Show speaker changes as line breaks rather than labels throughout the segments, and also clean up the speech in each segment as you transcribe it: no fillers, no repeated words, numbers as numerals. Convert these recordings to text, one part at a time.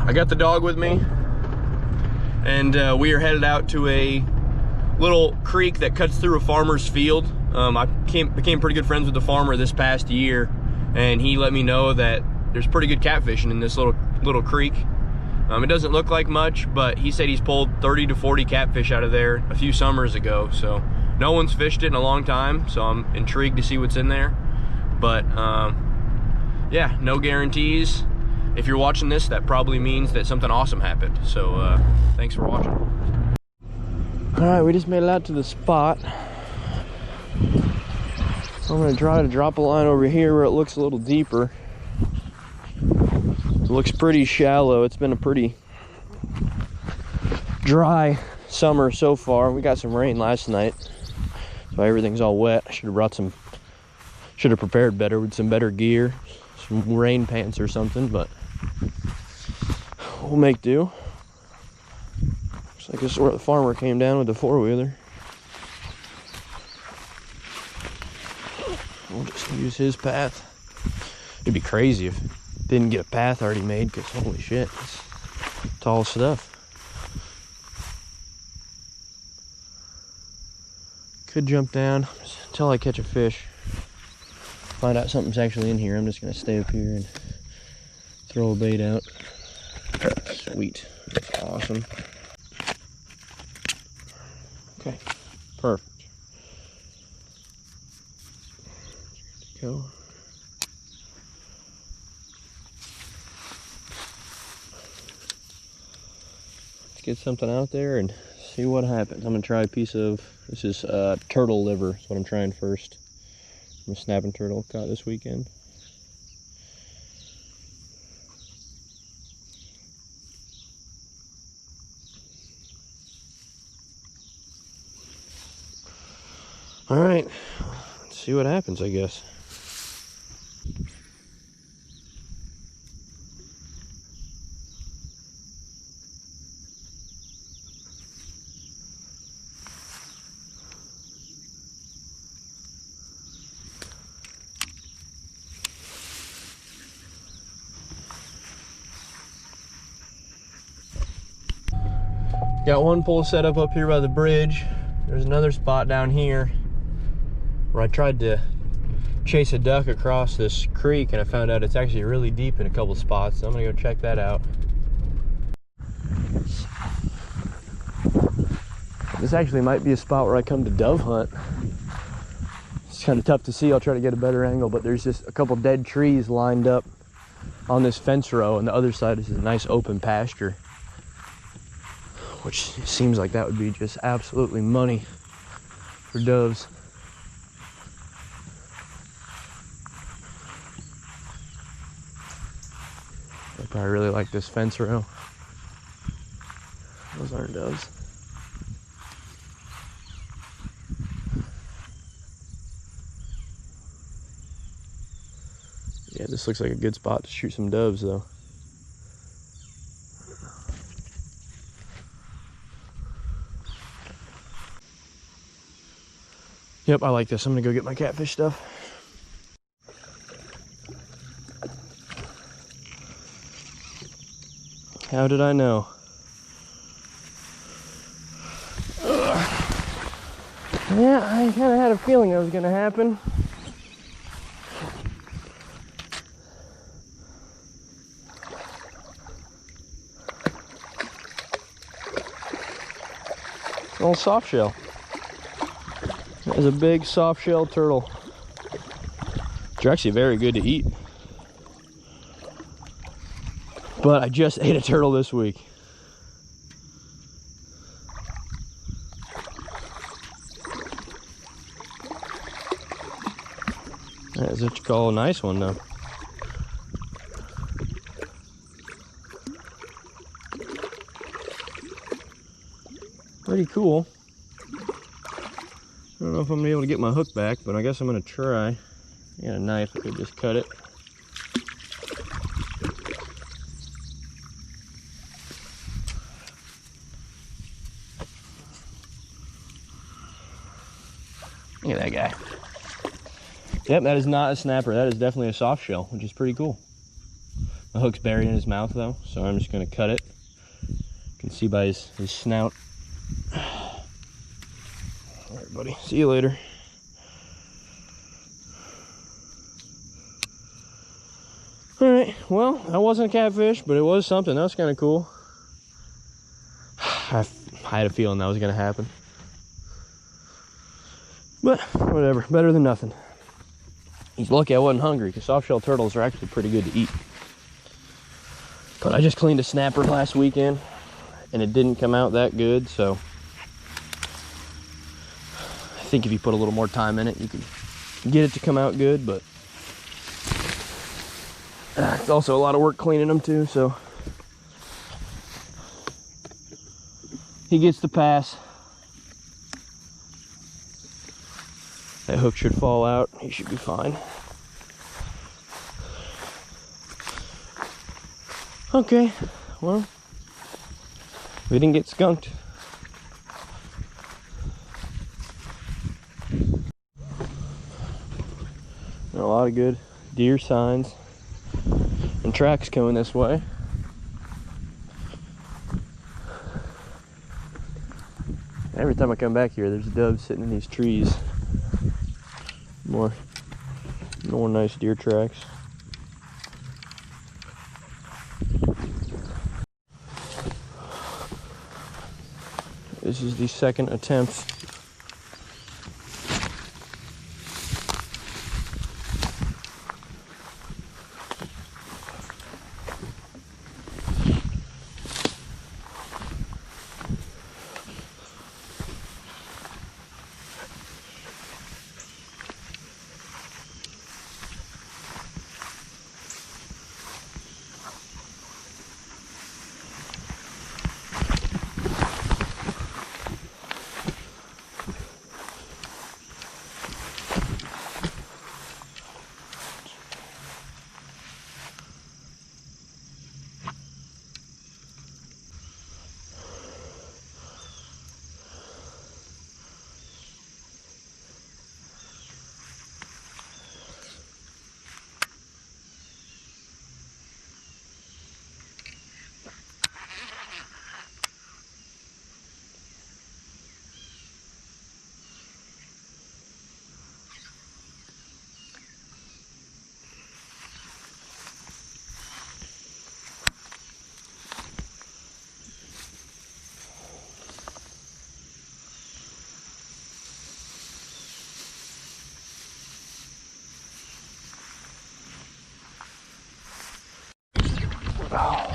I got the dog with me, and we are headed out to a little creek that cuts through a farmer's field. I became pretty good friends with the farmer this past year, and he let me know that there's pretty good catfishing in this little creek. It doesn't look like much, but he said he's pulled 30 to 40 catfish out of there a few summers ago. So no one's fished it in a long time, so I'm intrigued to see what's in there. But yeah, no guarantees. If you're watching this, that probably means that something awesome happened. So thanks for watching. All right, we just made it out to the spot. I'm gonna try to drop a line over here where it looks a little deeper. It looks pretty shallow. It's been a pretty dry summer so far. We got some rain last night, so everything's all wet. I should have prepared better with some better gear, some rain pants or something, but we'll make do. Looks like this is where the farmer came down with the four-wheeler. We'll just use his path. It'd be crazy if it didn't get a path already made, because holy shit, it's tall stuff. Could jump down until I catch a fish. Find out something's actually in here. I'm just gonna stay up here and throw a bait out. Sweet, that's awesome. Okay, perfect. Go. Let's get something out there and see what happens. I'm gonna try a piece of, this is turtle liver. That's what I'm trying first. I'm a snapping turtle caught this weekend. All right, let's see what happens, I guess. Got one pole set up here by the bridge. There's another spot down here where I tried to chase a duck across this creek, and I found out it's actually really deep in a couple spots, so I'm gonna go check that out. This actually might be a spot where I come to dove hunt. It's kind of tough to see. I'll try to get a better angle, but there's just a couple dead trees lined up on this fence row, and the other side is a nice open pasture, which seems like that would be just absolutely money for doves. They probably really like this fence row. Those aren't doves. Yeah, this looks like a good spot to shoot some doves though. Yep, I like this. I'm gonna go get my catfish stuff. How did I know? Yeah, I kind of had a feeling that was gonna happen. It's an old soft shell. There's a big soft shell turtle. They're actually very good to eat. But I just ate a turtle this week. That's what you call a nice one though. Pretty cool. I don't know if I'm gonna be able to get my hook back, but I guess I'm gonna try. I got a knife, I could just cut it. Look at that guy. Yep, that is not a snapper. That is definitely a soft shell, which is pretty cool. The hook's buried in his mouth though, so I'm just gonna cut it. You can see by his snout. All right, buddy, see you later. All right, well, that wasn't a catfish, but it was something. That was kind of cool. I had a feeling that was gonna happen. But whatever, better than nothing. He's lucky I wasn't hungry, because soft-shell turtles are actually pretty good to eat. But I just cleaned a snapper last weekend, and it didn't come out that good, so I think if you put a little more time in it, you can get it to come out good, but it's also a lot of work cleaning them too, so he gets the pass. That hook should fall out. He should be fine. Okay, well, we didn't get skunked. There are a lot of good deer signs and tracks coming this way. Every time I come back here, there's doves sitting in these trees. More nice deer tracks. This is the second attempt. Oh.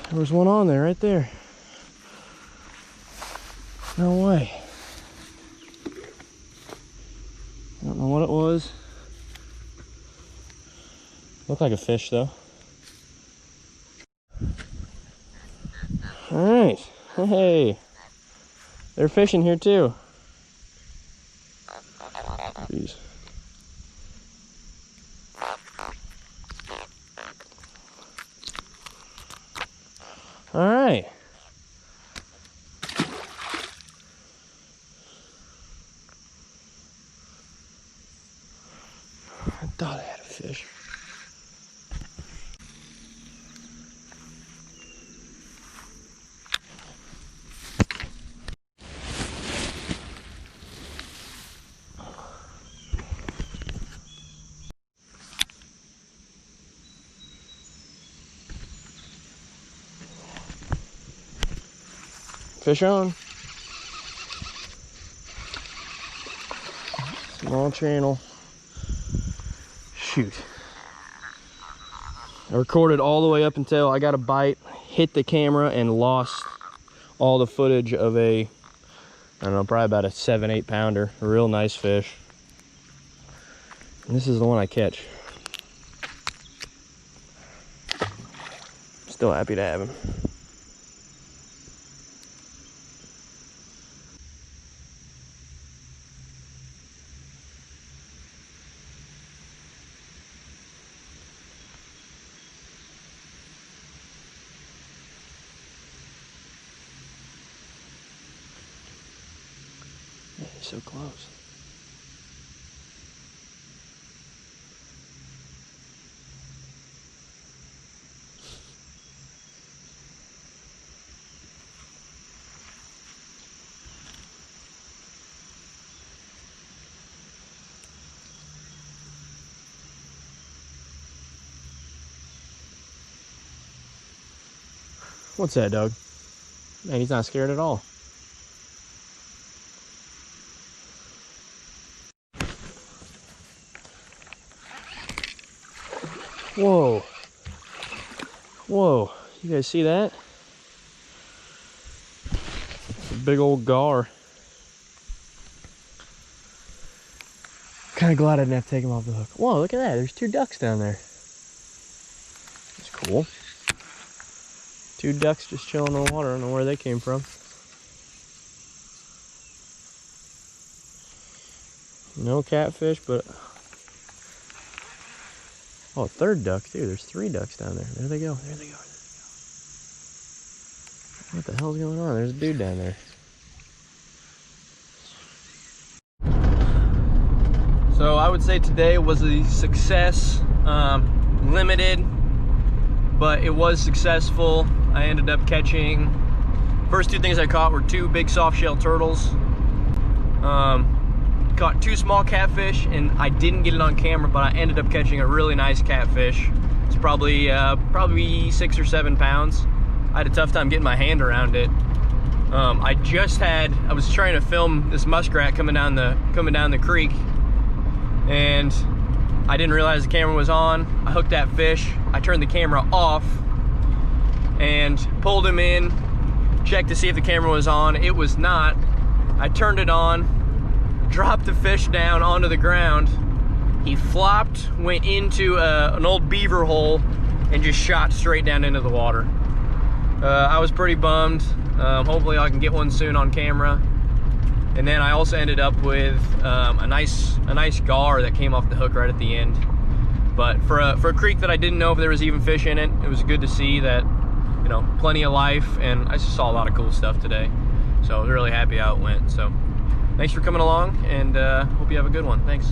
There was one on there right there. No way. I don't know what it was. Looked like a fish though. Alright. Hey. They're fishing here too. Jeez. All right. I thought I had a fish. Fish on. Small channel. Shoot. I recorded all the way up until I got a bite, hit the camera, and lost all the footage of a, I don't know, probably about a 7-8 pounder. A real nice fish. And this is the one I catch. Still happy to have him. Man, he's so close. What's that, Doug? Man, he's not scared at all. Whoa. Whoa. You guys see that? It's a big old gar. Kind of glad I didn't have to take him off the hook. Whoa, look at that. There's 2 ducks down there. That's cool. 2 ducks just chilling in the water. I don't know where they came from. No catfish, but... Oh, a 3rd duck, too. There's 3 ducks down there. There they go. There they go. What the hell's going on? There's a dude down there. So I would say today was a success. Limited, but it was successful. I ended up catching, first 2 things I caught were 2 big soft shell turtles. Caught 2 small catfish, and I didn't get it on camera, but I ended up catching a really nice catfish. It's probably 6 or 7 pounds. I had a tough time getting my hand around it. I was trying to film this muskrat coming down the creek, and I didn't realize the camera was on. I hooked that fish. I turned the camera off and pulled him in, checked to see if the camera was on. It was not. I turned it on, dropped the fish down onto the ground. He flopped, went into an old beaver hole, and just shot straight down into the water. I was pretty bummed. Hopefully I can get one soon on camera. And then I also ended up with a nice gar that came off the hook right at the end. But for a creek that I didn't know if there was even fish in it, it was good to see that, you know, plenty of life, and I just saw a lot of cool stuff today. So I was really happy how it went. So thanks for coming along, and hope you have a good one. Thanks.